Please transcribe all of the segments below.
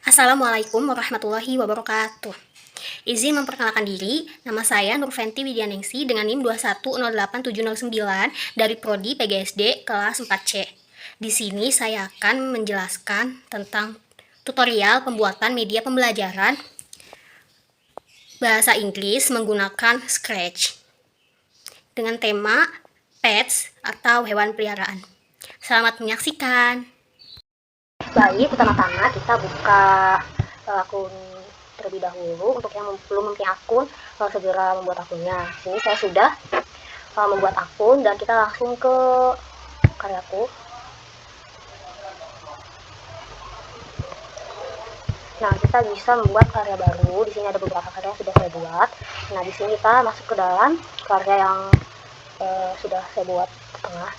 Assalamualaikum warahmatullahi wabarakatuh. Izin memperkenalkan diri, nama saya Nurfenti Widianingsi dengan NIM 2108709 dari Prodi PGSD kelas 4C. Di sini saya akan menjelaskan tentang tutorial pembuatan media pembelajaran bahasa Inggris menggunakan Scratch dengan tema pets atau hewan peliharaan. Selamat menyaksikan. Baik, pertama-tama kita buka akun terlebih dahulu. Untuk yang belum mempunyai akun, segera membuat akunnya. Sini saya sudah membuat akun dan kita langsung ke karyaku. Nah, kita bisa membuat karya baru. Di sini ada beberapa karya yang sudah saya buat. Nah, di sini kita masuk ke dalam karya yang sudah saya buat di tengah.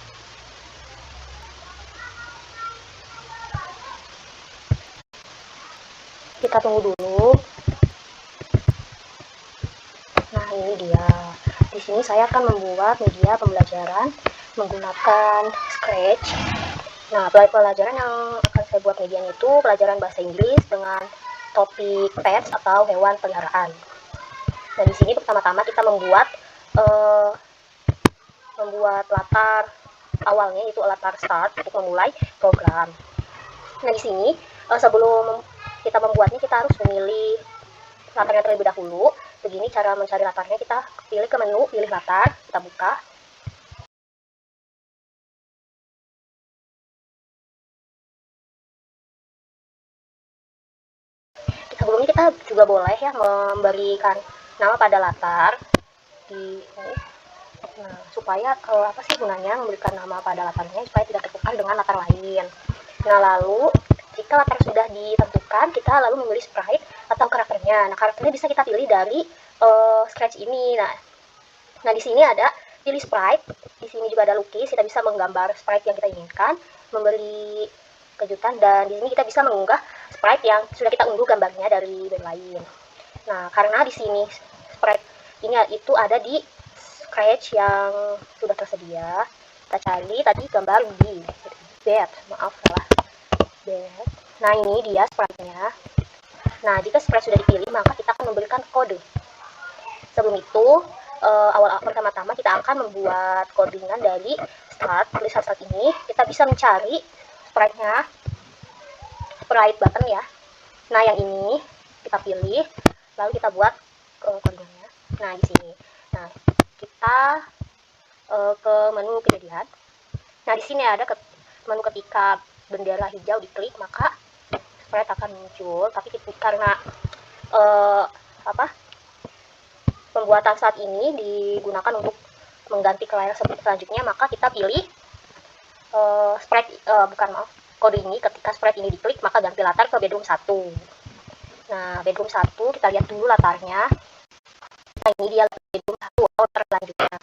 Kita tunggu dulu. Nah, ini dia. Di sini saya akan membuat media pembelajaran menggunakan Scratch. Nah, pelajaran yang akan saya buat medianya itu pelajaran bahasa Inggris dengan topik pets atau hewan peliharaan. Nah, di sini pertama-tama kita membuat latar awalnya, itu latar start untuk memulai program. Nah, di sini sebelum kita membuatnya, kita harus memilih latarnya terlebih dahulu. Begini cara mencari latarnya, kita pilih ke menu, pilih latar, kita buka. Sebelumnya kita juga boleh ya memberikan nama pada latar di nah, supaya apa sih gunanya memberikan nama pada latarnya, supaya tidak tertukar dengan latar lain. Nah, lalu jika latar sudah ditentukan, kita lalu memilih sprite atau karakternya. Nah, karakternya bisa kita pilih dari Scratch ini. Nah, di sini ada pilih sprite. Di sini juga ada lukis. Kita bisa menggambar sprite yang kita inginkan, memberi kejutan, dan di sini kita bisa mengunggah sprite yang sudah kita unduh gambarnya dari web lain. Nah, karena di sini sprite ini itu ada di Scratch yang sudah tersedia, kita cari tadi gambar bed, maaf salah, bed. Nah, ini dia sprite-nya. Nah, jika sprite sudah dipilih, maka kita akan memberikan kode. Sebelum itu, pertama-tama kita akan membuat codingan dari start, tulisan start ini. Kita bisa mencari sprite-nya, sprite button ya. Nah, yang ini kita pilih, lalu kita buat codingannya. Nah, di sini. Nah, kita ke menu kejadian. Nah, di sini ada menu ketika bendera hijau diklik, maka sprite akan muncul. Tapi karena pembuatan saat ini digunakan untuk mengganti ke layar selanjutnya, maka kita pilih kode ini. Ketika sprite ini diklik, maka ganti latar ke bedroom 1. Nah, bedroom 1 kita lihat dulu latarnya. Nah, ini dia bedroom 1 latar selanjutnya.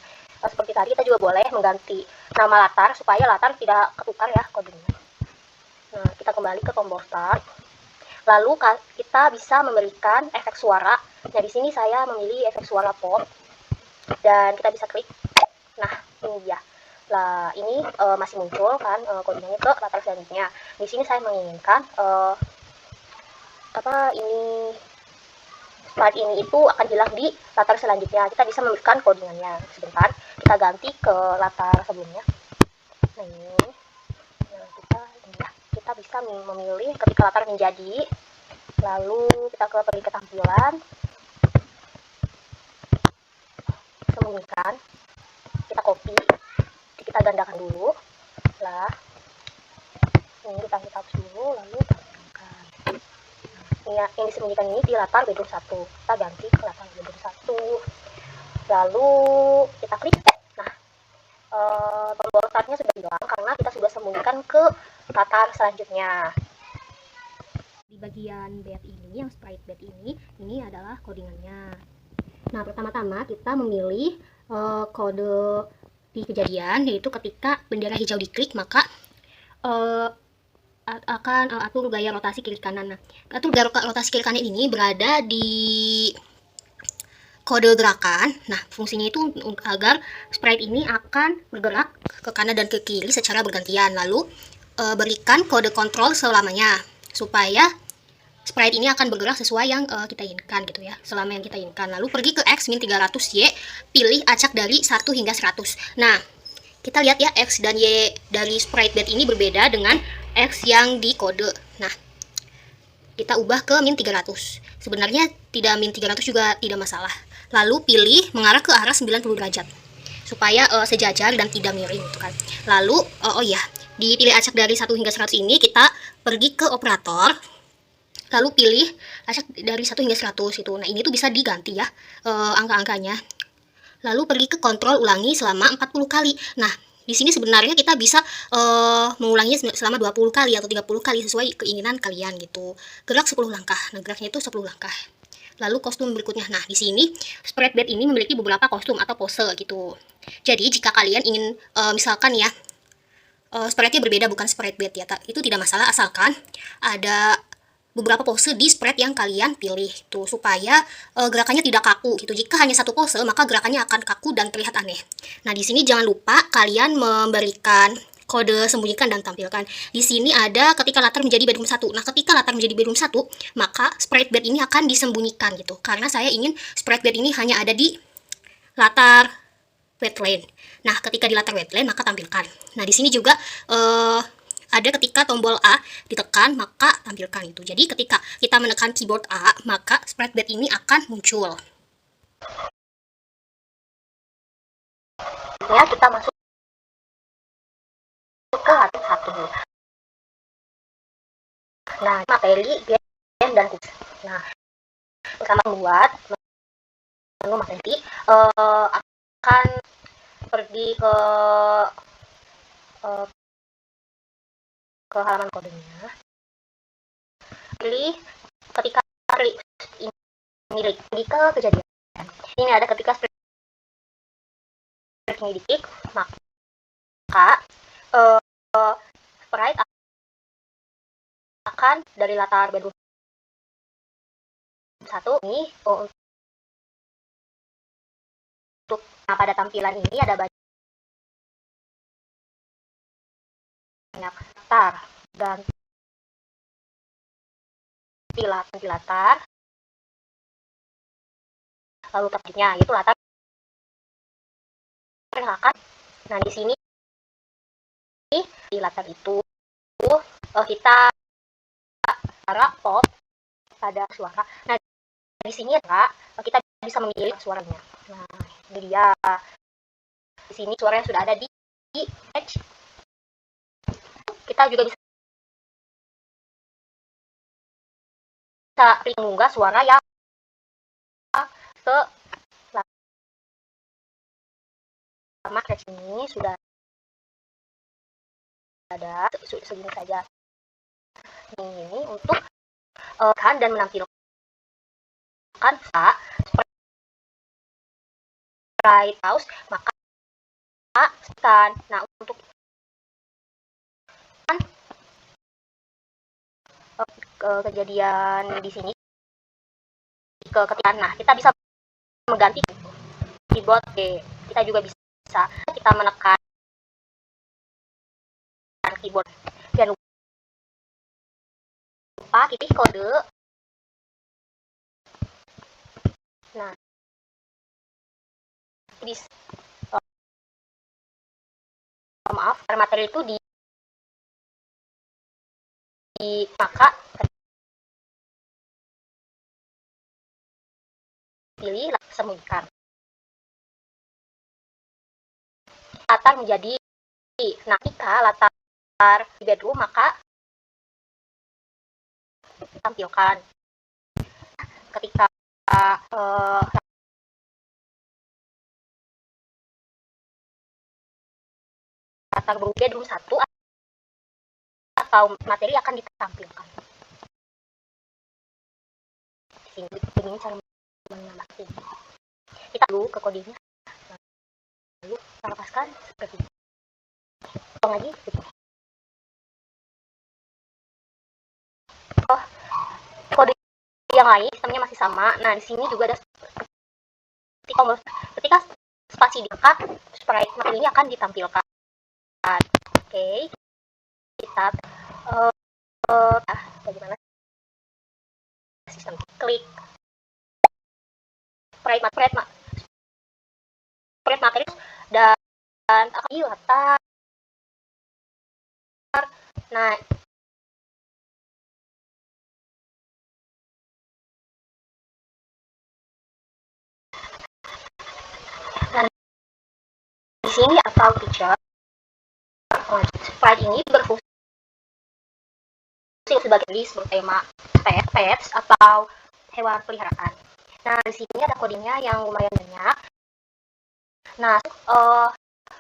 Seperti tadi, kita juga boleh mengganti nama latar supaya latar tidak ketukar ya kodenya. Nah, kita kembali ke tombol start. Lalu kita bisa memberikan efek suara. Nah, di sini saya memilih efek suara pop, dan kita bisa klik. Nah, ini dia. Lah, ini masih muncul kan kodenya ke latar selanjutnya. Di sini saya menginginkan start ini itu akan hilang di latar selanjutnya. Kita bisa memberikan codingannya. Sebentar, kita ganti ke latar sebelumnya. Nah, ini. Nah, kita bisa memilih ketika latar menjadi. Lalu kita pergi ke tampilan, sembunyikan, kita copy, kita gandakan dulu. Lah, ini kita hapus dulu, lalu kita sembunyikan. Nah, yang disembunyikan ini di latar bedroom 1. Kita ganti ke latar bedroom 1. Lalu kita klik. Nah, tombol startnya sudah hilang karena kita sudah sembunyikan ke latar selanjutnya. Di bagian bed ini, yang sprite bed ini adalah codingannya. Nah, pertama-tama kita memilih kode di kejadian, yaitu ketika bendera hijau diklik, maka akan atur gaya rotasi kiri kanan. Nah, atur gaya rotasi kiri kanan ini berada di kode gerakan. Nah, fungsinya itu agar sprite ini akan bergerak ke kanan dan ke kiri secara bergantian. Lalu berikan kode kontrol selamanya supaya sprite ini akan bergerak sesuai yang kita inginkan gitu ya, selama yang kita inginkan. Lalu pergi ke X min 300Y, pilih acak dari 1 hingga 100. Nah, kita lihat ya, X dan Y dari sprite bed ini berbeda dengan X yang di kode. Nah, kita ubah ke min 300. Sebenarnya tidak min 300 juga tidak masalah. Lalu pilih mengarah ke arah 90 derajat supaya sejajar dan tidak miring gitu kan. Lalu oh iya, dipilih acak dari 1 hingga 100 ini kita pergi ke operator. Lalu pilih acak dari 1 hingga 100 itu. Nah, ini tuh bisa diganti ya angka-angkanya. Lalu pergi ke kontrol, ulangi selama 40 kali. Nah, di sini sebenarnya kita bisa mengulanginya selama 20 kali atau 30 kali sesuai keinginan kalian gitu. Gerak 10 langkah. Nah, geraknya itu 10 langkah. Lalu kostum berikutnya. Nah, di sini sprite bed ini memiliki beberapa kostum atau pose gitu. Jadi, jika kalian ingin misalkan ya sprite-nya berbeda bukan sprite bed ya, itu tidak masalah asalkan ada beberapa pose di sprite yang kalian pilih tuh supaya gerakannya tidak kaku gitu. Jika hanya satu pose maka gerakannya akan kaku dan terlihat aneh. Nah, di sini jangan lupa kalian memberikan kode sembunyikan dan tampilkan. Di sini ada ketika latar menjadi bedroom 1. Nah, ketika latar menjadi bedroom 1, maka sprite bed ini akan disembunyikan gitu. Karena saya ingin sprite bed ini hanya ada di latar wetland. Nah, ketika di latar wetland maka tampilkan. Nah, di sini juga ada ketika tombol A ditekan maka tampilkan itu. Jadi ketika kita menekan keyboard A maka sprite bed ini akan muncul. Ya, kita masuk ke latar 1. Nah, materi, game, dan tips. Nah, pertama membuat menu materi akan pergi ke halaman kodenya. Pilih ketika ini pergi ke kejadian. Ini ada ketika sprite ini diklik, maka sprite akan dari latar bedroom 1 ini untuk pada tampilan ini ada banyak latar dan latar, lalu tadinya itu latar yang akan. Nah, di sini di latar itu kita cara pop pada suara. Nah, di sini ya kita bisa memilih suaranya. Nah, ini dia. Di sini suaranya sudah ada di edge. Kita juga bisa mengunggah suara yang ke sama ini sudah ada segini saja. Ini untuk kan dan menampilkan sprite house maka kan. Nah, untuk kejadian di sini ketika kita bisa mengganti keyboard kita juga bisa kita menekan keyboard dan lupa pilih kode. Nah, maaf, materi itu di maka pilih sembunyikan. Latar menjadi, nah jika latar di bedroom maka tampilkan. Ketika latar bedroom 1 atau materi akan ditampilkan. Ini cara menambah ini. Kita dulu ke kodenya, lalu kita lepaskan seperti ini. Potong lagi. Oh, kode yang lain sistemnya masih sama. Nah, di sini juga ada ketika spasi ditekan, sprite materi ini akan ditampilkan. Oke, kita bagaimana sprite materi dan akan di latar. Nah, dan di sini atau teacher, sprite ini berfungsi sebagai list bertema pets atau hewan peliharaan. Nah, di sini ada kodenya yang lumayan banyak. Nah,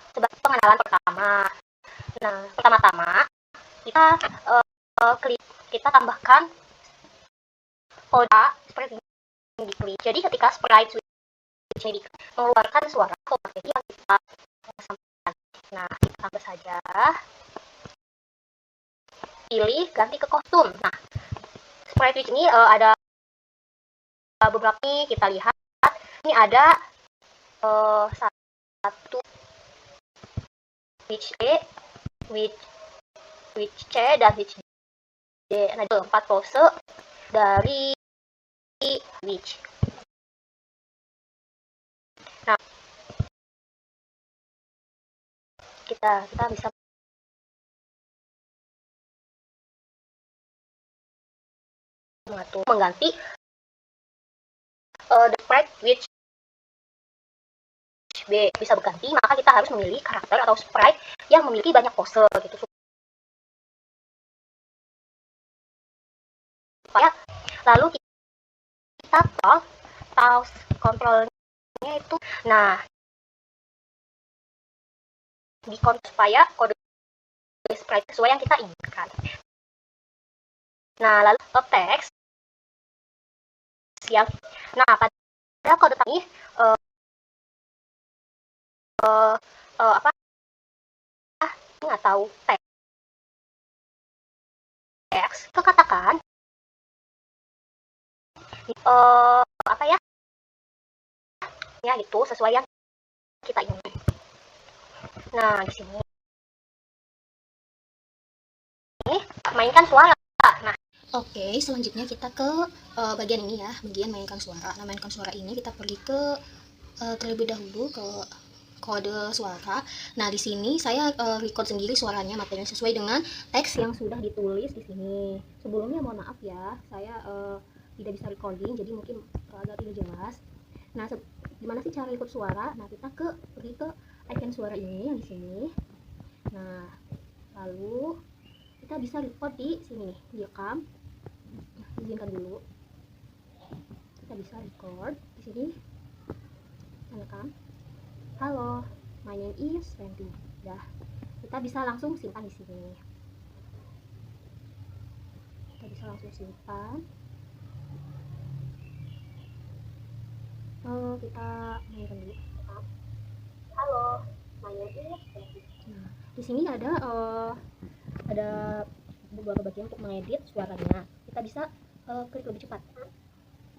sebagai pengenalan pertama. Nah, pertama-tama kita tambahkan kode seperti ini diklik. Jadi ketika sprite switch ini mengeluarkan suara atau materi yang kita sampaikan. Nah, kita tambah saja. Pilih ganti ke kostum. Nah, sprite switch ini ada beberapa nih, kita lihat. Ini ada satu which E, which C, dan which D. Nah, itu 4 pose dari which. Nah, kita bisa mengganti the sprite which B bisa berganti, maka kita harus memilih karakter atau sprite yang memiliki banyak pose gitu, supaya lalu kita tahu kontrolnya itu. Nah, di supaya kode sprite sesuai yang kita inginkan. Nah, lalu teks yang pada kode ini apa nggak tahu teks kekatakan apa ya gitu sesuai yang kita inginkan. Nah, di sini ini mainkan suara. Nah, oke, selanjutnya kita ke bagian ini ya, bagian mainkan suara. Nah, mainkan suara ini kita pergi ke terlebih dahulu ke kode suara. Nah, di sini saya record sendiri suaranya, materinya sesuai dengan teks yang sudah ditulis di sini. Sebelumnya mohon maaf ya, saya tidak bisa recording, jadi mungkin agak tidak jelas. Nah, gimana sih cara record suara? Nah, kita pergi ke icon suara ini yang di sini. Nah, lalu kita bisa record di sini nih, direkam. Nah, izinkan dulu. Kita bisa record di sini. Rekam. Halo, my name is Randy. Dah, kita bisa langsung simpan di sini. Kita bisa langsung simpan. Kita mainkan dulu. Halo, my name is Randy. Nah, di sini ada beberapa bagian untuk mengedit suaranya. Kita bisa klik lebih cepat.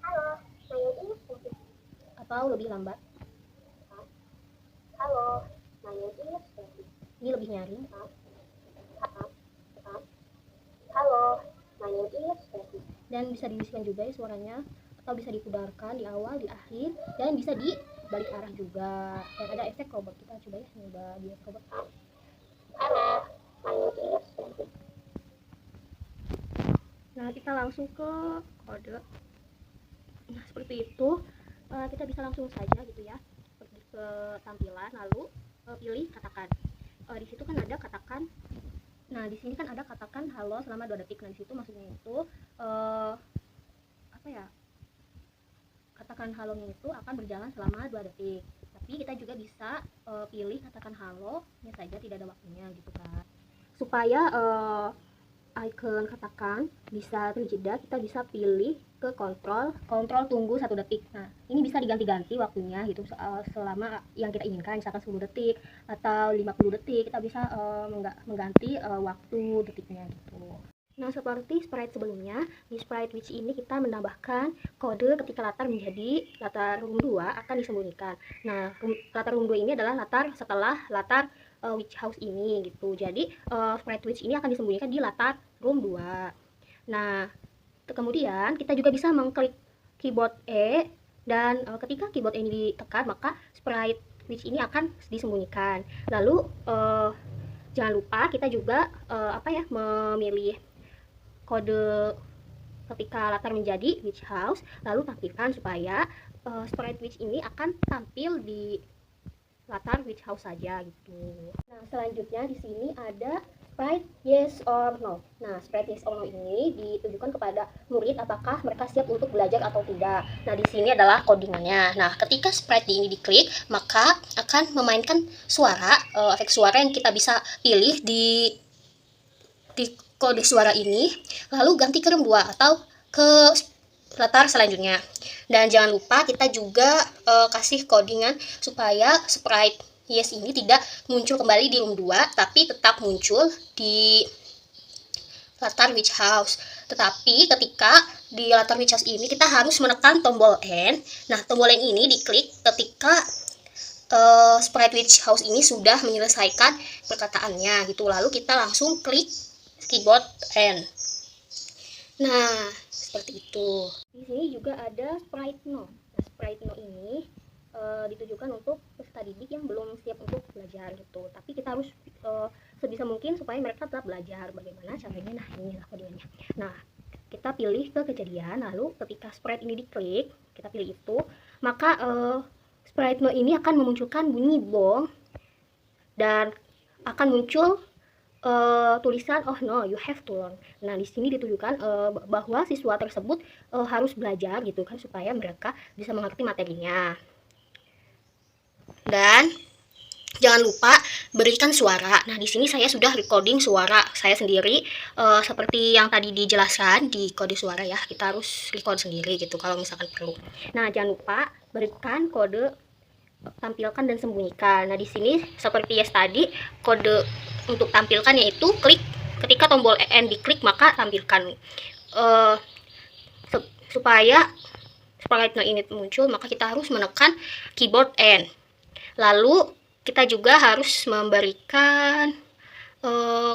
Halo, my name is Randy. Atau lebih lambat. Halo, my name is Randy. Ini lebih nyaring. Halo, my name is Randy. Dan bisa diisikan juga ya suaranya, atau bisa diputarkan di awal, di akhir, dan bisa di balik arah juga. Dan ada efek robot, kita coba ya, coba dia robot. Halo, my name is Randy. Nah, kita langsung ke kode. Nah, seperti itu. Kita bisa langsung saja gitu ya, pergi ke tampilan, lalu pilih katakan. Di situ kan ada katakan. Nah, di sini kan ada katakan halo selama 2 detik. Nah, di situ maksudnya itu apa ya? Katakan halonya itu akan berjalan selama 2 detik. Tapi kita juga bisa pilih katakan halonya saja, tidak ada waktunya gitu kan. Supaya icon katakan bisa terjeda, kita bisa pilih ke kontrol tunggu 1 detik. Nah, ini bisa diganti-ganti waktunya gitu, selama yang kita inginkan, misalkan 10 detik atau 50 detik, kita bisa mengganti waktu detiknya gitu. Nah, seperti sprite sebelumnya, di sprite which ini kita menambahkan kode ketika latar menjadi latar room 2 akan disembunyikan. Nah, latar room 2 ini adalah latar setelah latar witch house ini gitu. Jadi sprite which ini akan disembunyikan di latar room 2. Nah, kemudian kita juga bisa mengklik keyboard E Dan ketika keyboard ini ditekan, maka sprite switch ini akan disembunyikan. Lalu jangan lupa kita juga memilih kode ketika latar menjadi witch house, lalu tampilkan supaya sprite witch ini akan tampil di latar witch house saja gitu. Nah, selanjutnya di sini ada sprite yes or no. Nah, sprite yes or no ini ditujukan kepada murid apakah mereka siap untuk belajar atau tidak. Nah, di sini adalah codingannya. Nah, ketika sprite ini diklik, maka akan memainkan suara, efek suara yang kita bisa pilih di kode suara ini, lalu ganti ke rem 2 atau ke latar selanjutnya. Dan jangan lupa kita juga kasih codingan supaya sprite yes ini tidak muncul kembali di room 2, tapi tetap muncul di latar witch house. Tetapi ketika di latar witch house ini kita harus menekan tombol N. Nah, tombol N ini diklik ketika sprite witch house ini sudah menyelesaikan perkataannya gitu. Lalu kita langsung klik keyboard N. Nah, seperti itu. Di sini juga ada sprite no. Nah, sprite no ini ditujukan untuk peserta didik yang belum siap untuk belajar gitu. Tapi kita harus sebisa mungkin supaya mereka tetap belajar. Bagaimana caranya? Nah, inilah kodenya. Nah, kita pilih ke kejadian, lalu ketika sprite ini diklik, kita pilih itu, maka sprite no ini akan memunculkan bunyi bong dan akan muncul tulisan oh no you have to learn. Nah, di sini ditujukan bahwa siswa tersebut harus belajar gitu kan, supaya mereka bisa mengerti materinya. Dan jangan lupa berikan suara. Nah, di sini saya sudah recording suara saya sendiri seperti yang tadi dijelaskan di kode suara ya. Kita harus record sendiri gitu kalau misalkan perlu. Nah, jangan lupa berikan kode tampilkan dan sembunyikan. Nah, di sini seperti yes tadi, kode untuk tampilkan yaitu klik ketika tombol N diklik maka tampilkan. Supaya sprite no ini muncul, maka kita harus menekan keyboard N. Lalu kita juga harus memberikan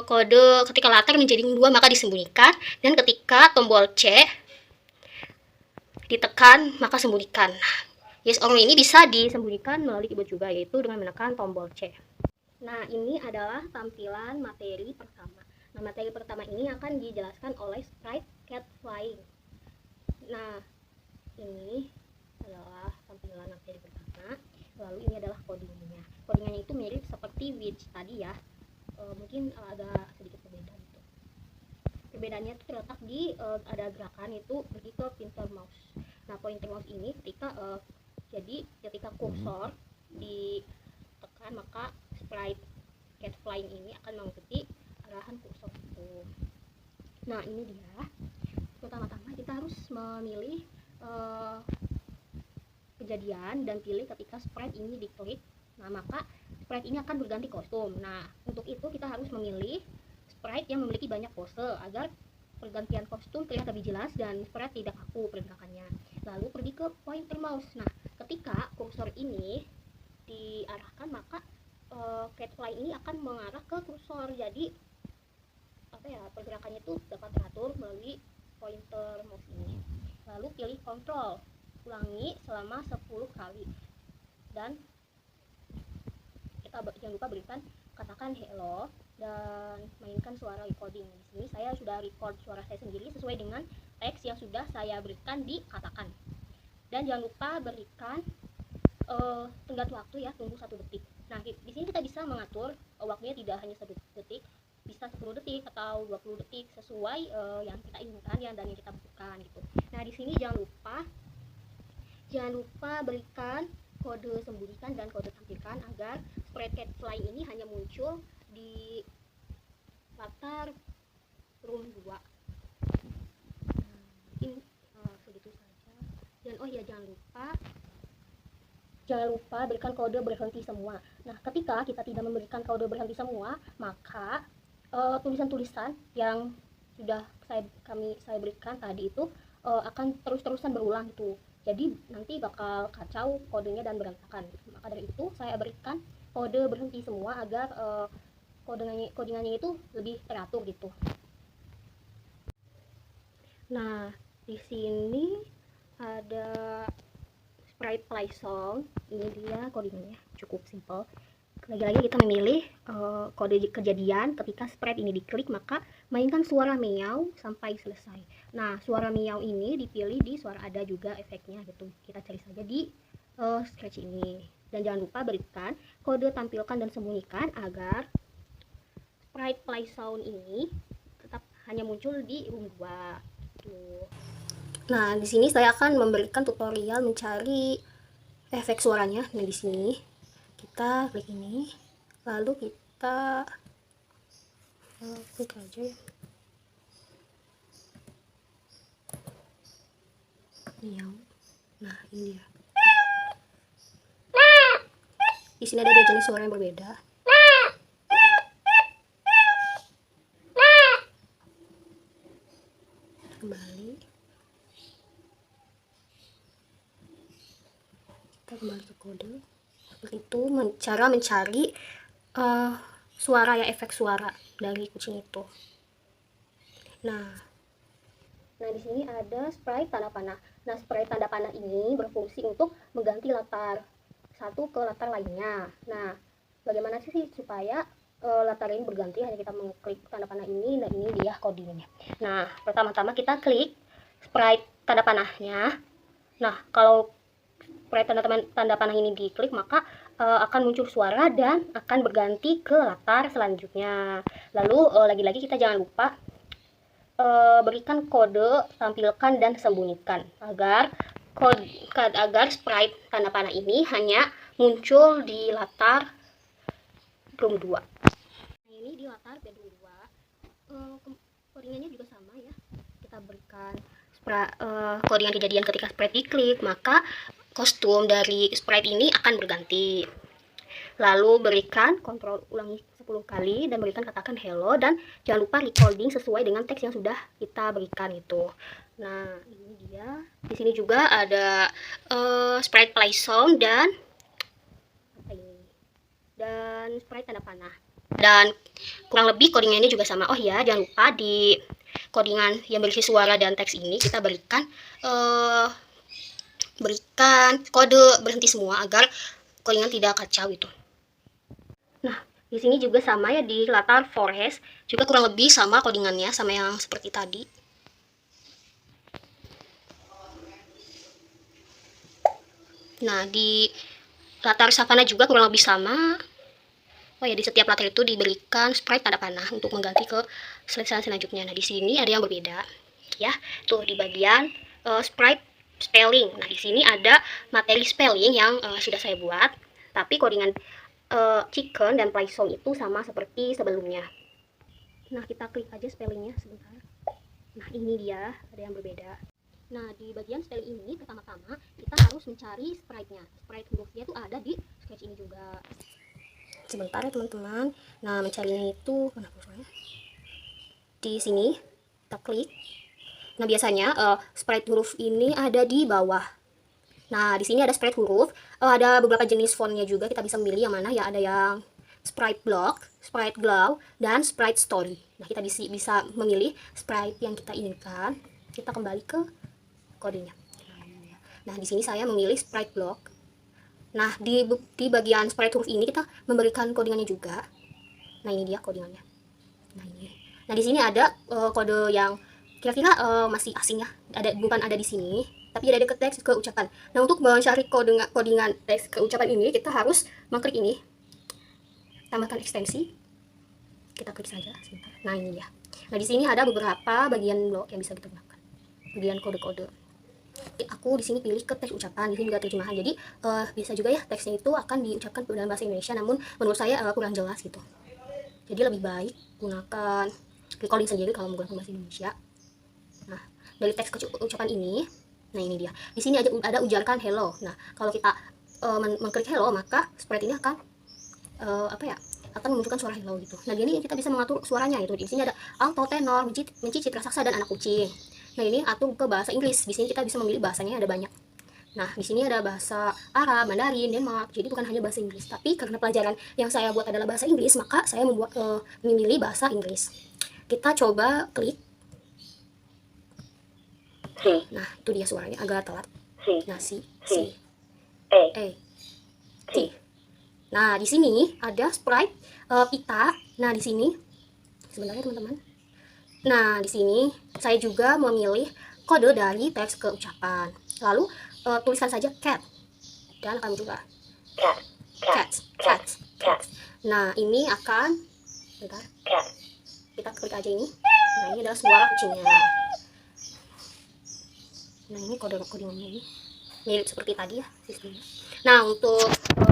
kode ketika latar menjadi 2 maka disembunyikan, dan ketika tombol C ditekan maka sembunyikan. Yes or no ini bisa disembunyikan melalui keyboard juga, yaitu dengan menekan tombol C. Nah, ini adalah tampilan materi pertama. Nah, materi pertama ini akan dijelaskan oleh sprite cat flying. Nah, ini adalah tampilan materi pertama. Lalu ini adalah codingnya. Codingannya itu mirip seperti witch tadi ya. Mungkin agak sedikit berbeda gitu. Perbedaannya itu terletak di ada gerakan itu pergi ke pointer mouse. Nah, pointer mouse ini ketika kursor ditekan maka sprite cat flying ini akan mengikuti arahan kursor itu. Nah, ini dia. Pertama-tama kita harus memilih kejadian dan pilih ketika sprite ini diklik. Nah, maka sprite ini akan berganti kostum. Nah, untuk itu kita harus memilih sprite yang memiliki banyak pose agar pergantian kostum terlihat lebih jelas dan sprite tidak kaku pergerakannya. Lalu pergi ke pointer mouse. Nah, ketika kursor ini diarahkan maka cat fly ini akan mengarah ke kursor. Jadi pergerakannya itu dapat teratur melalui pointer mouse ini. Lalu pilih control, ulangi selama 10 kali, dan kita jangan lupa berikan katakan hello dan mainkan suara recording. Di sini saya sudah record suara saya sendiri sesuai dengan teks yang sudah saya berikan di katakan. Dan jangan lupa berikan tenggat waktu ya, tunggu 1 detik. Nah, di sini kita bisa mengatur waktunya tidak hanya 1 detik, bisa 10 detik atau 20 detik sesuai yang kita inginkan ya, dan yang kita butuhkan gitu. Nah, di sini jangan lupa berikan kode sembunyikan dan kode tampilkan agar sprite cat fly ini hanya muncul di latar room 2. Mungkin segitu saja. Dan jangan lupa berikan kode berhenti semua. Nah, ketika kita tidak memberikan kode berhenti semua, maka tulisan-tulisan yang sudah saya berikan tadi itu akan terus-terusan berulang gitu. Jadi nanti bakal kacau kodenya dan berantakan. Maka dari itu saya berikan kode berhenti semua agar codingannya itu lebih teratur gitu. Nah, di sini ada sprite play song. Ini dia codingnya, cukup simple. Lagi-lagi kita memilih kode kejadian ketika sprite ini diklik, maka mainkan suara meow sampai selesai. Nah, suara meow ini dipilih di suara ada juga efeknya gitu. Kita cari saja di scratch ini. Dan jangan lupa berikan kode tampilkan dan sembunyikan agar sprite play sound ini tetap hanya muncul di room 2. Tuh. Nah, di sini saya akan memberikan tutorial mencari efek suaranya. Nah, di sini kita klik ini, lalu kita klik aja ya. Nah, ini dia. Di sini ada dua jenis suara yang berbeda. Kembali. Kita kembali ke kode. Itu cara mencari suara ya, efek suara dari kucing itu. Nah di sini ada sprite tanda panah. Nah, sprite tanda panah ini berfungsi untuk mengganti latar satu ke latar lainnya. Nah, bagaimana sih supaya latar ini berganti? Hanya kita mengklik tanda panah ini. Nah, ini dia codingnya. Nah, pertama-tama kita klik sprite tanda panahnya. Nah, kalau sprite tanda panah ini diklik, maka akan muncul suara dan akan berganti ke latar selanjutnya. Lalu lagi-lagi kita jangan lupa berikan kode tampilkan dan sembunyikan agar sprite tanda panah ini hanya muncul di latar room 2. Nah, ini di latar bedroom 2. Codingannya juga sama ya. Kita berikan codingan kejadian ketika sprite diklik, maka kostum dari sprite ini akan berganti. Lalu berikan kontrol ulangi 10 kali dan berikan katakan hello, dan jangan lupa recording sesuai dengan teks yang sudah kita berikan itu. Nah, ini dia. Di sini juga ada sprite play sound dan apa ini? Dan sprite tanda panah. Dan kurang lebih codingannya juga sama. Oh ya, jangan lupa di codingan yang berisi suara dan teks ini kita berikan kode berhenti semua agar codingan tidak kacau itu. Nah, di sini juga sama ya, di latar forest juga kurang lebih sama codingannya, sama yang seperti tadi. Nah, di latar savana juga kurang lebih sama. Oh ya, di setiap latar itu diberikan sprite tanda panah untuk mengganti ke selanjutnya. Nah, di sini ada yang berbeda ya. Tuh di bagian sprite spelling. Nah, di sini ada materi spelling yang sudah saya buat, tapi codingan chicken dan play song itu sama seperti sebelumnya. Nah, kita klik aja spellingnya sebentar. Nah, ini dia, ada yang berbeda. Nah, di bagian spelling ini pertama-tama kita harus mencari sprite-nya. Sprite hurufnya itu ada di sketch ini juga. Sebentar ya teman-teman. Nah, mencarinya itu mana hurufnya? Di sini kita klik. Nah, biasanya sprite huruf ini ada di bawah. Nah, di sini ada sprite huruf, ada beberapa jenis fontnya juga, kita bisa memilih yang mana ya. Ada yang sprite block, sprite glow, dan sprite story. Nah, kita bisa memilih sprite yang kita inginkan. Kita kembali ke kodenya. Nah, di sini saya memilih sprite block. Nah, di bagian sprite huruf ini kita memberikan codingannya juga. Nah, ini dia codingannya. Nah, ini. Nah, di sini ada kode yang kira-kira masih asing ya. Bukan ada di sini, tapi ada ke teks ke ucapan. Nah, untuk mencari codingan teks ke ucapan ini, kita harus mengklik ini, tambahkan ekstensi. Kita klik saja sebentar. Nah, ini ya. Nah, di sini ada beberapa bagian blok yang bisa kita gunakan. Bagian kode-kode. Aku di sini pilih ke teks ucapan, di sini juga terjemahan. Jadi bisa juga ya teksnya itu akan diucapkan dalam bahasa Indonesia, namun menurut saya kurang jelas gitu. Jadi lebih baik gunakan recording sendiri kalau menggunakan bahasa Indonesia. Nah, dari teks ucapan ini, nah ini dia. Di sini ada ujarkan hello. Nah, kalau kita mengklik hello, maka sprite ini akan akan memunculkan suara hello gitu. Nah, ini kita bisa mengatur suaranya itu. Di sini ada alto, tenor, mencicit, raksasa, dan anak kucing. Nah, ini atur ke bahasa Inggris. Di sini kita bisa memilih bahasanya, ada banyak. Nah, di sini ada bahasa Arab, Mandarin, Denmark. Jadi bukan hanya bahasa Inggris. Tapi karena pelajaran yang saya buat adalah bahasa Inggris, maka saya memilih bahasa Inggris. Kita coba klik. Nah, itu dia suaranya agak telat. Nah, si. A, T. Nah, di sini ada sprite pita. Nah, di sini sebentar ya teman-teman. Nah, di sini saya juga memilih kode dari teks ke ucapan. Lalu tuliskan saja cat dan akan juga cat. Nah, ini akan bentar. Kita klik aja ini. Nah, ini adalah suara kucingnya. Nah, ini kode-kode ini mirip seperti tadi ya sistemnya. Nah, untuk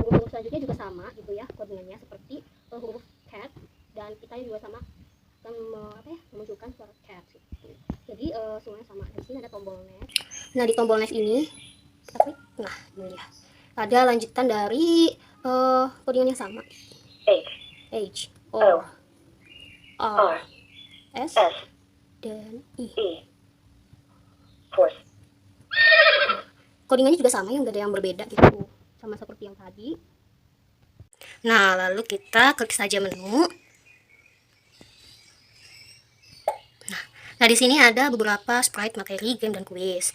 huruf selanjutnya juga sama gitu ya kodenya seperti huruf cat, dan kita juga sama akan memunculkan suara cat gitu. Jadi semuanya sama. Di sini ada tombol next. Nah, di tombol next ini kita klik. Nah, ini ya. Ada lanjutan dari kodenya sama. H, O, R, S, dan I. Codingannya juga sama ya, nggak ada yang berbeda gitu, sama seperti yang tadi. Nah, lalu kita klik saja menu. Nah, di sini ada beberapa sprite, materi, game, dan kuis.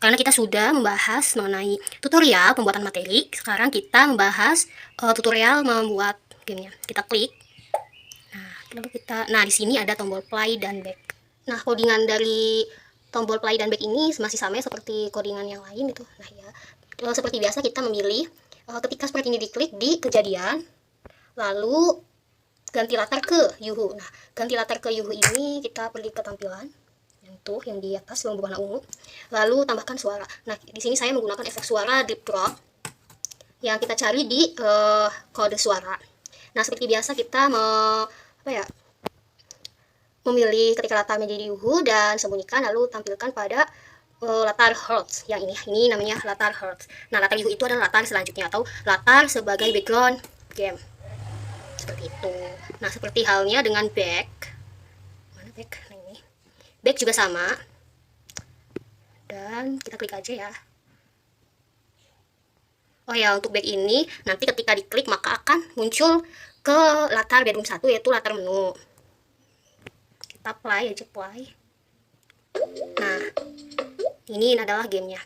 Karena kita sudah membahas mengenai tutorial pembuatan materi, sekarang kita membahas tutorial membuat gamenya. Kita klik. Nah, lalu di sini ada tombol play dan back. Nah, codingan dari tombol play dan back ini masih sama seperti codingan yang lain itu. Nah ya, seperti biasa kita memilih ketika sprite ini diklik di kejadian, lalu ganti latar ke Yuhu. Nah, ganti latar ke Yuhu ini kita pergi ke tampilan yang di atas yang berwarna ungu, lalu tambahkan suara. Nah, di sini saya menggunakan efek suara deep drop yang kita cari di kode suara. Nah, seperti biasa kita memilih ketika latar menjadi Yuhu dan sembunyikan, lalu tampilkan pada latar Hertz yang ini namanya latar Hertz. Nah, latar Yuhu itu adalah latar selanjutnya atau latar sebagai background game seperti itu. Nah, seperti halnya dengan back. Mana back? Nah, ini back juga sama, dan kita klik aja ya. Oh ya, untuk back ini nanti ketika diklik maka akan muncul ke latar bedroom 1, yaitu latar menu. Play aja play. Nah, ini adalah gamenya.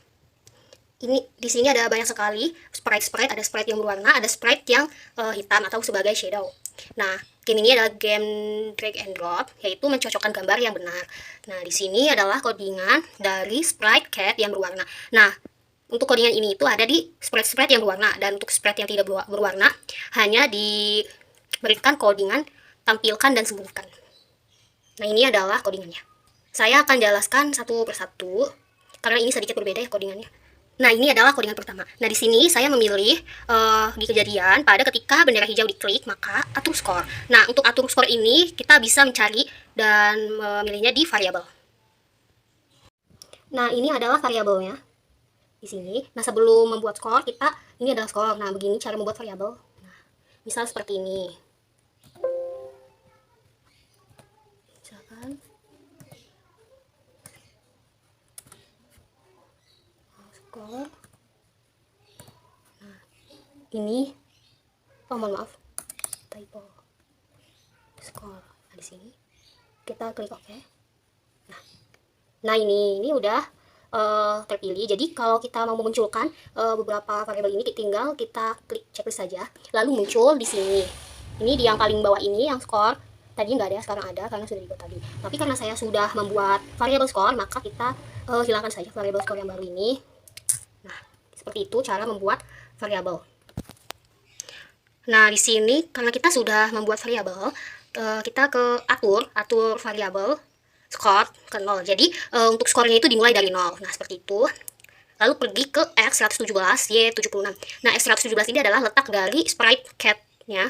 Ini di sini ada banyak sekali sprite. Ada sprite yang berwarna, ada sprite yang hitam atau sebagai shadow. Nah, game ini adalah game drag and drop, yaitu mencocokkan gambar yang benar. Nah, di sini adalah codingan dari sprite cat yang berwarna. Nah, untuk codingan ini itu ada di sprite yang berwarna, dan untuk sprite yang tidak berwarna hanya diberikan codingan tampilkan dan sembunyikan. Nah, ini adalah codingannya. Saya akan jelaskan satu persatu karena ini sedikit berbeda ya codingannya. Nah, ini adalah codingan pertama. Nah, di sini saya memilih di kejadian pada ketika bendera hijau diklik maka atur skor. Nah, untuk atur skor ini kita bisa mencari dan memilihnya di variabel. Nah, ini adalah variabelnya di sini. Nah, sebelum membuat skor ini adalah skor. Nah, begini cara membuat variabel. Nah, misal seperti ini. Skor. Nah, ini mohon maaf, typo. Skor. Nah, di sini kita klik OK. Nah, ini udah terpilih. Jadi kalau kita mau memunculkan beberapa variabel ini, tinggal kita klik checklist saja, lalu muncul di sini. Ini di yang paling bawah ini yang skor. Tadi nggak ada, sekarang ada karena sudah dibuat tadi. Tapi karena saya sudah membuat variabel skor, maka kita hilangkan saja variabel skor yang baru ini. Nah, seperti itu cara membuat variabel. Nah, di sini karena kita sudah membuat variabel, kita ke atur variabel skor ke 0. Jadi untuk skornya itu dimulai dari 0. Nah, seperti itu. Lalu pergi ke X117, Y76. Nah, X117 ini adalah letak dari sprite cat-nya.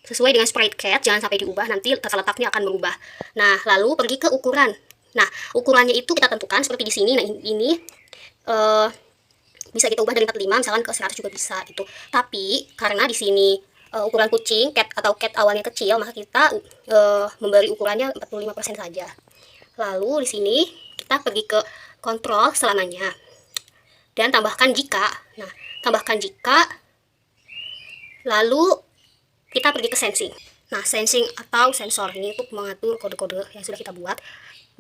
Sesuai dengan sprite cat, jangan sampai diubah, nanti tata letaknya akan berubah. Nah, lalu pergi ke ukuran. Nah, ukurannya itu kita tentukan seperti di sini. Nah, ini bisa kita ubah dari 45 misalkan ke 100 juga bisa gitu. Tapi karena di sini ukuran kucing cat awalnya kecil, maka kita memberi ukurannya 45% saja. Lalu di sini kita pergi ke kontrol selamanya dan tambahkan jika. Nah, tambahkan jika, lalu kita pergi ke sensing. Nah, sensing atau sensor ini untuk mengatur kode-kode yang sudah kita buat.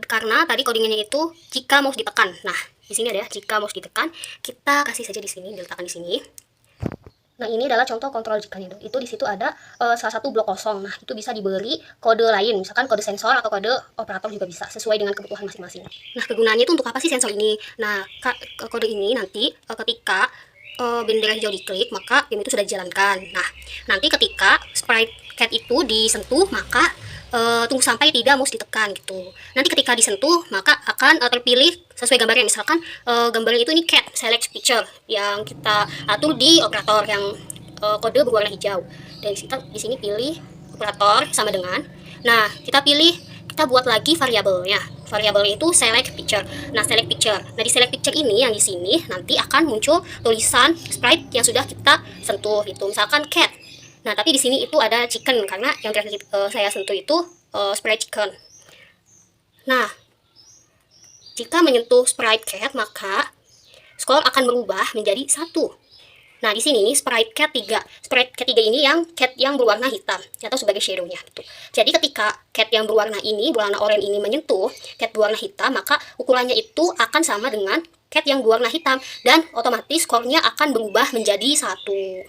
Karena tadi codingannya itu jika mouse ditekan. Nah, di sini ada jika mouse ditekan, kita kasih saja di sini, diletakkan di sini. Nah, ini adalah contoh kontrol jika itu di situ ada salah satu blok kosong. Nah, itu bisa diberi kode lain, misalkan kode sensor atau kode operator juga bisa, sesuai dengan kebutuhan masing-masing. Nah, kegunaannya itu untuk apa sih sensor ini? Nah, kode ini nanti ketika bendera hijau diklik, maka game itu sudah dijalankan. Nah, nanti ketika sprite cat itu disentuh, maka tunggu sampai tidak mouse ditekan gitu. Nanti ketika disentuh, maka akan terpilih sesuai gambarnya. Misalkan gambarnya itu ini cat select picture yang kita atur di operator yang kode berwarna hijau. Dan di sini pilih operator sama dengan. Nah, kita buat lagi variabelnya. Variabel itu select picture. Nah, select picture. Nah, di select picture ini yang di sini nanti akan muncul tulisan sprite yang sudah kita sentuh itu. Misalkan cat. Nah, tapi di sini itu ada chicken karena yang terakhir saya sentuh itu sprite chicken. Nah, jika menyentuh sprite cat, maka skor akan berubah menjadi 1. Nah, di sini sprite cat 3. Sprite cat 3 ini yang cat yang berwarna hitam atau sebagai shadow-nya gitu. Jadi ketika cat yang berwarna oranye ini menyentuh cat berwarna hitam, maka ukurannya itu akan sama dengan cat yang berwarna hitam dan otomatis skornya akan berubah menjadi 1.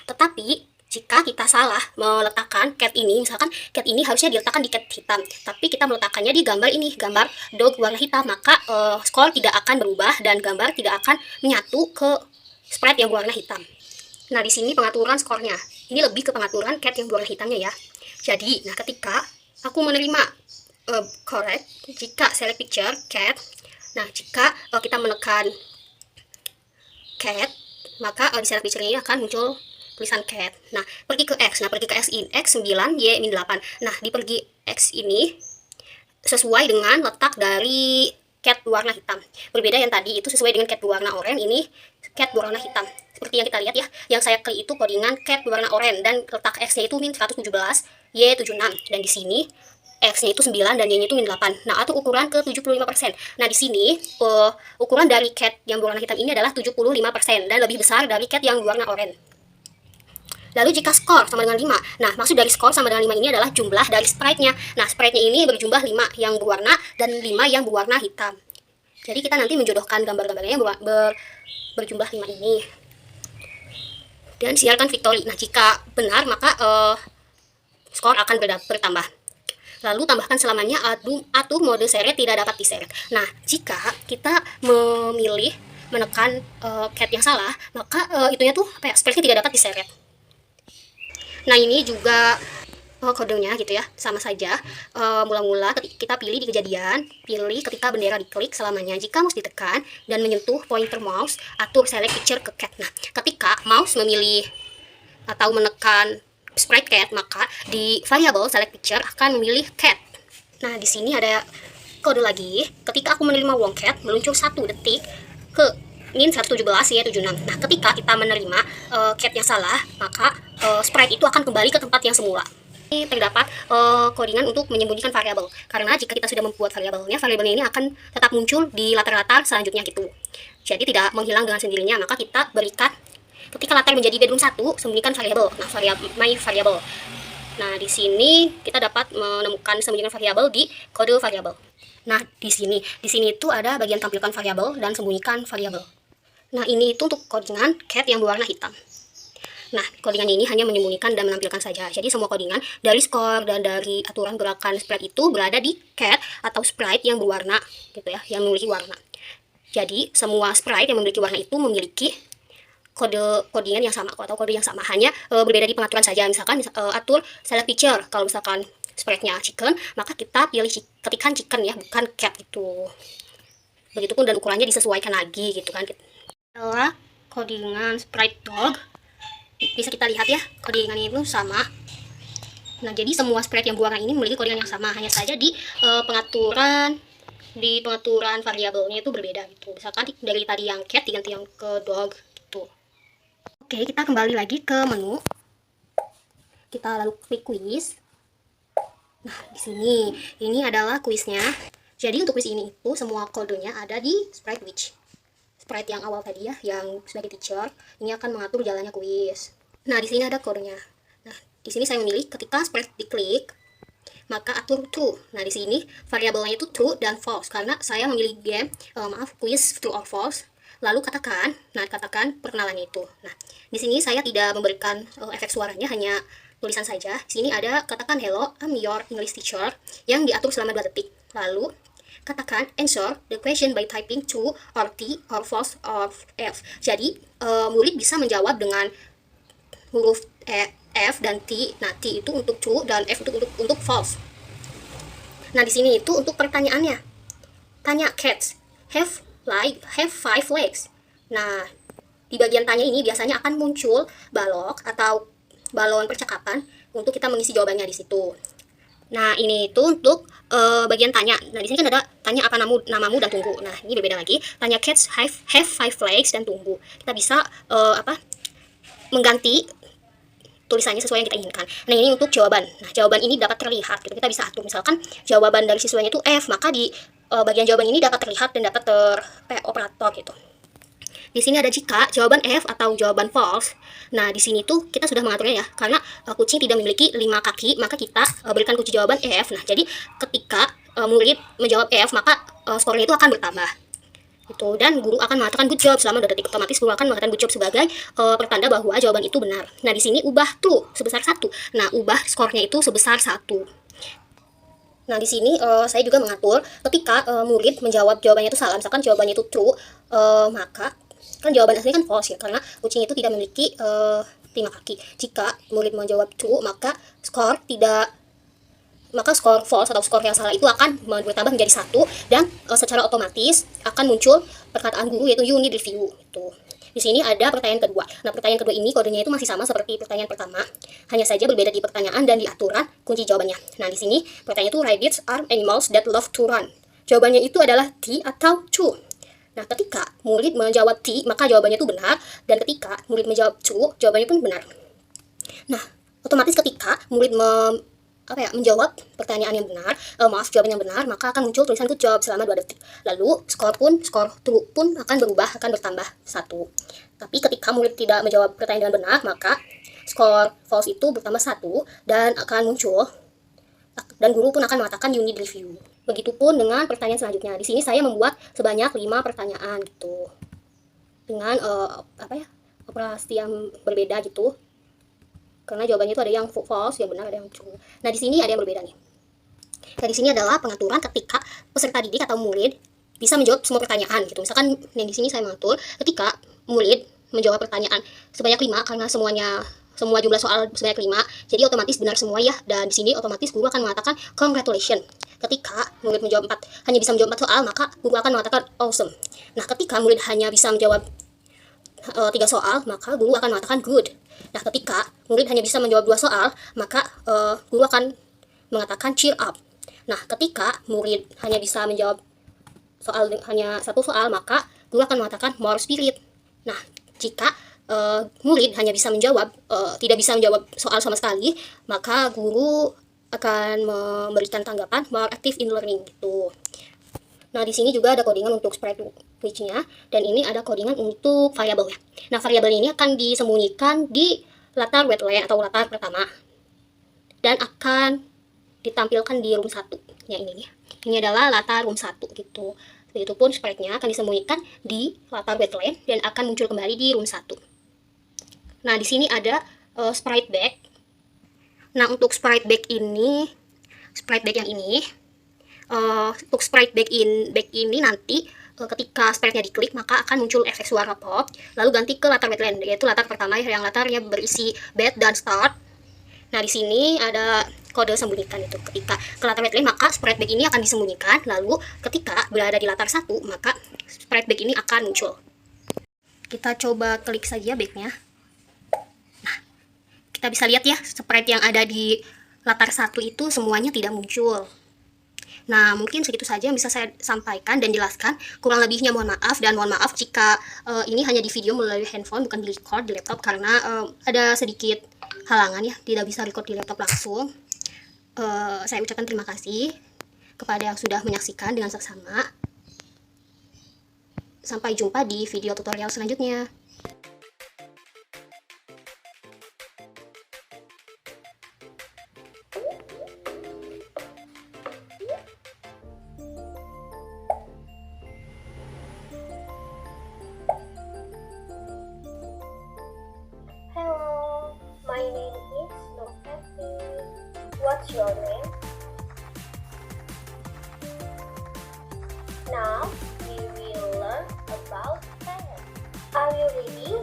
Tetapi jika kita salah meletakkan cat ini, misalkan cat ini harusnya diletakkan di cat hitam, tapi kita meletakkannya di gambar ini, gambar dog warna hitam, maka skor tidak akan berubah dan gambar tidak akan menyatu ke sprite yang berwarna hitam. Nah, di sini pengaturan skornya. Ini lebih ke pengaturan cat yang berwarna hitamnya ya. Jadi, nah ketika aku menerima correct, jika select picture cat, nah jika kita menekan cat, maka di select picture ini akan muncul tulisan cat. Nah, pergi ke X. Nah, pergi ke X ini X 9, Y min 8. Nah, di pergi X ini sesuai dengan letak dari cat berwarna hitam. Berbeda yang tadi itu sesuai dengan cat berwarna oranye, ini cat berwarna hitam. Seperti yang kita lihat ya, yang saya klik itu codingan cat berwarna oranye dan letak X-nya itu min 117, Y 76. Dan di sini X-nya itu 9 dan Y-nya itu min 8. Nah, atau ukuran ke 75%. Nah, di sini ukuran dari cat yang berwarna hitam ini adalah 75% dan lebih besar dari cat yang berwarna oranye. Lalu jika skor sama dengan 5, nah maksud dari skor sama dengan 5 ini adalah jumlah dari sprite-nya. Nah, sprite-nya ini berjumlah 5 yang berwarna dan 5 yang berwarna hitam. Jadi kita nanti menjodohkan gambar-gambarnya berjumlah 5 ini. Dan siarkan victory. Nah, jika benar maka skor akan bertambah. Lalu tambahkan selamanya atur mode seret tidak dapat diseret. Nah, jika kita memilih menekan cat yang salah, maka itunya tuh sprite-nya tidak dapat diseret. Nah, ini juga kodenya gitu ya, sama saja. Mula-mula kita pilih di kejadian, pilih ketika bendera diklik selamanya. Jika mouse ditekan dan menyentuh pointer mouse, atur select picture ke cat. Nah, ketika mouse memilih atau menekan sprite cat, maka di variabel select picture akan memilih cat. Nah, di sini ada kode lagi. Ketika aku menerima wong cat, meluncur 1 detik ke min 117 ya 76. Nah, ketika kita menerima cat yang salah, maka sprite itu akan kembali ke tempat yang semula. Ini terdapat codingan untuk menyembunyikan variabel. Karena jika kita sudah membuat variabelnya, variabelnya ini akan tetap muncul di latar-latar selanjutnya gitu. Jadi tidak menghilang dengan sendirinya, maka kita berikan ketika latar menjadi background 1, sembunyikan variabel. Nah, my variable. Nah, di sini kita dapat menemukan sembunyikan variabel di kode variabel. Nah, di sini itu ada bagian tampilkan variabel dan sembunyikan variabel. Nah, ini itu untuk codingan cat yang berwarna hitam. Nah, codingan ini hanya menyembunyikan dan menampilkan saja. Jadi semua codingan dari skor dan dari aturan gerakan sprite itu berada di cat atau sprite yang berwarna gitu ya, yang memiliki warna. Jadi semua sprite yang memiliki warna itu memiliki codingan yang sama atau kode yang sama, hanya berbeda di pengaturan saja. Misalkan atur select picture, kalau misalkan sprite-nya chicken, maka kita pilih ketikan chicken ya, bukan cat itu. Begitupun dan ukurannya disesuaikan lagi gitu kan. Adalah codingan sprite dog. Bisa kita lihat ya, codingan itu sama. Nah, jadi semua sprite yang berwarna ini memiliki codingan yang sama, hanya saja di pengaturan variabelnya itu berbeda gitu. Misalkan dari tadi yang cat diganti yang ke dog gitu. Oke, kita kembali lagi ke menu. Kita lalu klik quiz. Nah, di sini ini adalah kuisnya. Jadi untuk kuis ini itu semua kodenya ada di sprite which. Sprite yang awal tadi ya, yang sebagai teacher, ini akan mengatur jalannya kuis. Nah, di sini ada kodenya. Nah, di sini saya memilih ketika sprite diklik, maka atur true. Nah, di sini variabelnya itu true dan false karena saya memilih game quiz true or false. Lalu katakan perkenalannya itu. Nah, di sini saya tidak memberikan efek suaranya, hanya tulisan saja. Di sini ada katakan hello, I'm your English teacher yang diatur selama 2 detik. Lalu katakan answer the question by typing true or T or false or F. Jadi murid bisa menjawab dengan huruf F dan T. Nah, T itu untuk true dan F itu untuk false. Nah, di sini itu untuk pertanyaannya. Tanya cats have 5 legs. Nah, di bagian tanya ini biasanya akan muncul balok atau balon percakapan untuk kita mengisi jawabannya di situ. Nah, ini itu untuk bagian tanya. Nah, di sini kan ada tanya apa namamu dan tunggu. Nah, ini berbeda lagi. Tanya cats have 5 legs dan tunggu. Kita bisa mengganti tulisannya sesuai yang kita inginkan. Nah, ini untuk jawaban. Nah, jawaban ini dapat terlihat gitu. Kita bisa atur misalkan jawaban dari siswanya itu F, maka di bagian jawaban ini dapat terlihat dan dapat operator gitu. Di sini ada jika jawaban F atau jawaban false. Nah, di sini tuh kita sudah mengaturnya ya. Karena kucing tidak memiliki 5 kaki, maka kita berikan kunci jawaban F. Nah, jadi ketika murid menjawab F, maka skornya itu akan bertambah. Itu, dan guru akan mengatakan good job selama 2 detik. Otomatis guru akan mengatakan good job sebagai pertanda bahwa jawaban itu benar. Nah, di sini ubah true sebesar 1. Nah, ubah skornya itu sebesar 1. Nah, di sini saya juga mengatur ketika murid menjawab jawabannya itu salah, misalkan jawabannya itu true, maka kan jawaban aslinya kan false ya, karena kucing itu tidak memiliki 5 kaki. Jika murid menjawab true, maka skor false atau skor yang salah itu akan bertambah menjadi 1, dan secara otomatis akan muncul perkataan guru yaitu you need review itu. Di sini ada pertanyaan kedua. Nah, pertanyaan kedua ini kodenya itu masih sama seperti pertanyaan pertama, hanya saja berbeda di pertanyaan dan di aturan kunci jawabannya. Nah, di sini pertanyaan itu rabbits are animals that love to run. Jawabannya itu adalah T atau true. Nah, ketika murid menjawab T, maka jawabannya itu benar, dan ketika murid menjawab true, jawabannya pun benar. Nah, otomatis ketika murid menjawab pertanyaan yang benar, jawaban yang benar, maka akan muncul tulisan good job selama 2 detik. Lalu skor true pun akan berubah, akan bertambah 1. Tapi ketika murid tidak menjawab pertanyaan dengan benar, maka skor false itu bertambah 1 dan akan muncul, dan guru pun akan mengatakan you need review. Begitupun dengan pertanyaan selanjutnya. Di sini saya membuat sebanyak 5 pertanyaan gitu, dengan operasi yang berbeda gitu. Karena jawabannya itu ada yang false, yang benar, ada yang true. Nah, di sini ada yang berbeda nih. Nah, di sini adalah pengaturan ketika peserta didik atau murid bisa menjawab semua pertanyaan gitu. Misalkan yang di sini saya mengatur ketika murid menjawab pertanyaan sebanyak 5, karena semua jumlah soal sebanyak 5, jadi otomatis benar semua ya. Dan di sini otomatis guru akan mengatakan congratulations. Ketika murid hanya bisa menjawab 4 soal, maka guru akan mengatakan awesome. Nah, ketika murid hanya bisa menjawab 3 soal, maka guru akan mengatakan good. Nah, ketika murid hanya bisa menjawab 2 soal, maka guru akan mengatakan cheer up. Nah, ketika murid hanya bisa menjawab hanya 1 soal, maka guru akan mengatakan more spirit. Nah, jika murid hanya bisa menjawab tidak bisa menjawab soal sama sekali, maka guru akan memberikan tanggapan more active in learning gitu. Nah, di sini juga ada codingan untuk spread which-nya, dan ini ada codingan untuk variabelnya. Nah, variabel ini akan disembunyikan di latar wetland atau latar pertama, dan akan ditampilkan di room 1. Ya, ini nih. Ini adalah latar room 1 gitu. Begitupun spread-nya akan disembunyikan di latar wetland dan akan muncul kembali di room 1. Nah, di sini ada sprite back. Nah, untuk sprite back yang ini, untuk sprite back ini nanti ketika sprite-nya diklik, maka akan muncul efek suara pop, lalu ganti ke latar wetland, yaitu latar pertama yang latarnya berisi bed dan start. Nah, di sini ada kode sembunyikan itu. Ketika ke latar wetland, maka sprite back ini akan disembunyikan, lalu ketika berada di latar 1, maka sprite back ini akan muncul. Kita coba klik saja backnya. Nah, kita bisa lihat ya, sprite yang ada di latar 1 itu semuanya tidak muncul. Nah, mungkin segitu saja yang bisa saya sampaikan dan jelaskan. Kurang lebihnya mohon maaf, dan mohon maaf jika ini hanya di video melalui handphone, bukan di record di laptop, karena ada sedikit halangan ya, tidak bisa record di laptop langsung. Saya ucapkan terima kasih kepada yang sudah menyaksikan dengan seksama. Sampai jumpa di video tutorial selanjutnya. What's your name? Now we will learn about pets. Are you ready?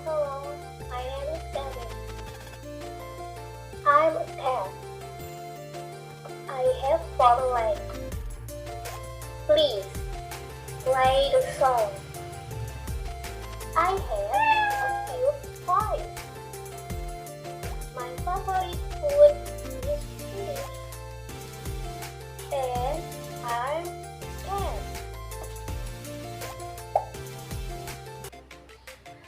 Hello, my name is Kevin. I'm a cat. I have 4 legs. Please play the song. I have a cute voice. My favorite food is fish. And I'm cat.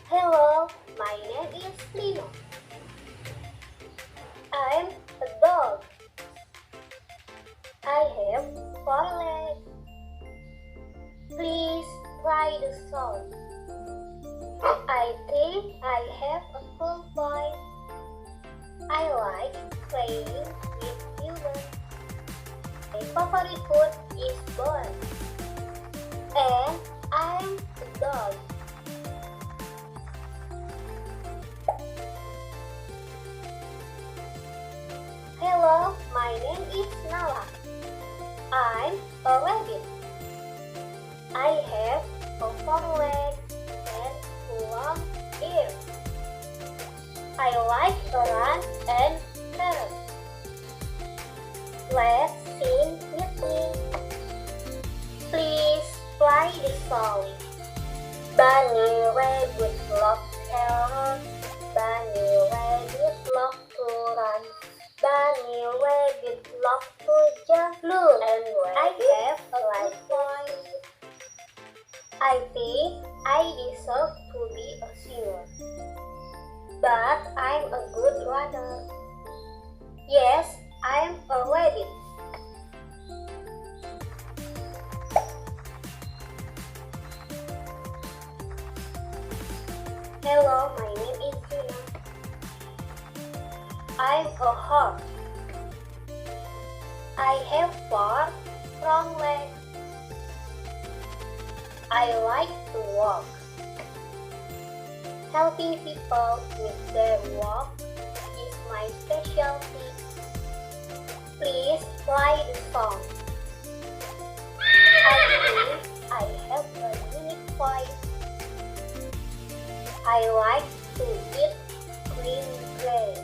Hello, my name is Lino. I'm a dog. I have 4 legs. Please try the song. I think I have a cool voice. I like playing with humans. My favorite food is bone. And I'm a dog. Hello, my name is Nala. I'm a rabbit. I have 4 legs and long ears. I like to run and carrots. Let's sing with me. Please play the song. Bunny rabbit love carrots. Bunny rabbit love to run. Bunny rabbit love to jump. Look, and I have a good voice. I think I deserve to be a singer, but I'm a good runner. Yes, I'm a rabbit. Hello, my name is Gina. I'm a horse. I have 4 strong legs. I like to walk. Helping people with their walk is my specialty. Please play the song. I think I have a unique voice. I like to eat green grass.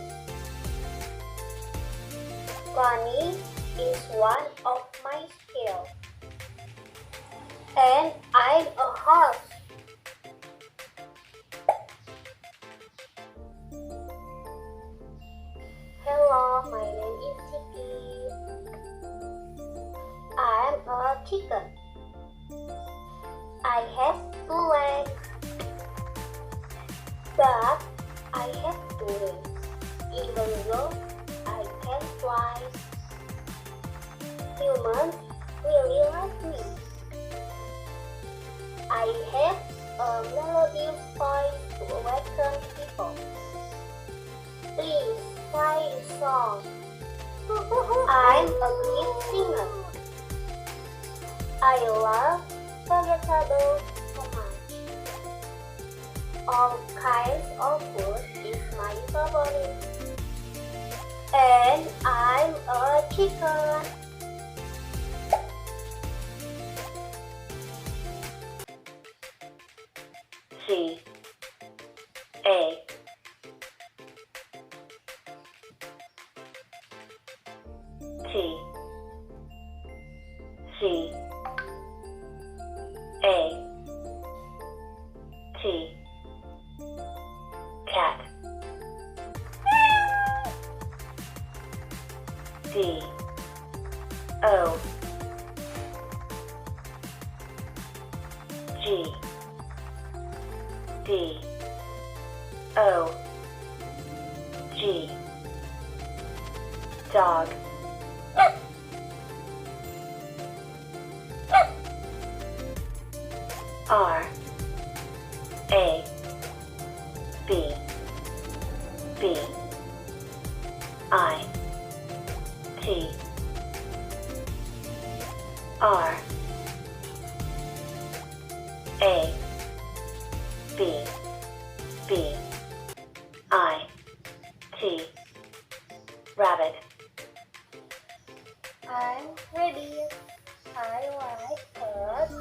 Running is one of my skills. And I'm a horse. Hello, my name is Chicky. I'm a chicken. I have 2 legs, but I have 2 wings, even though I can fly. Humans really like me. I have a melodious voice to awaken people. Please play the song. I'm a great singer. I love vegetables so much. All kinds of food is my favorite. And I'm a chicken. C A T C A T cat D O G D O G dog R A B B I T R A B B I T rabbit. I'm ready. I like birds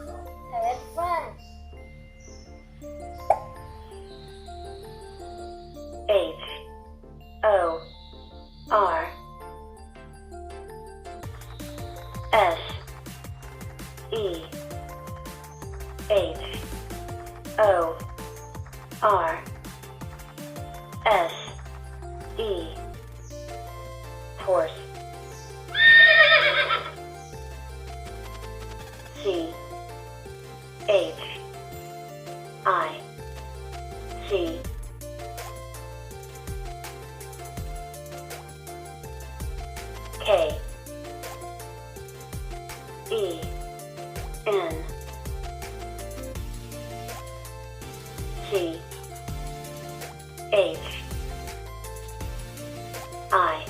and friends. H O R S E H O R S E horse. C H I C K E N C H I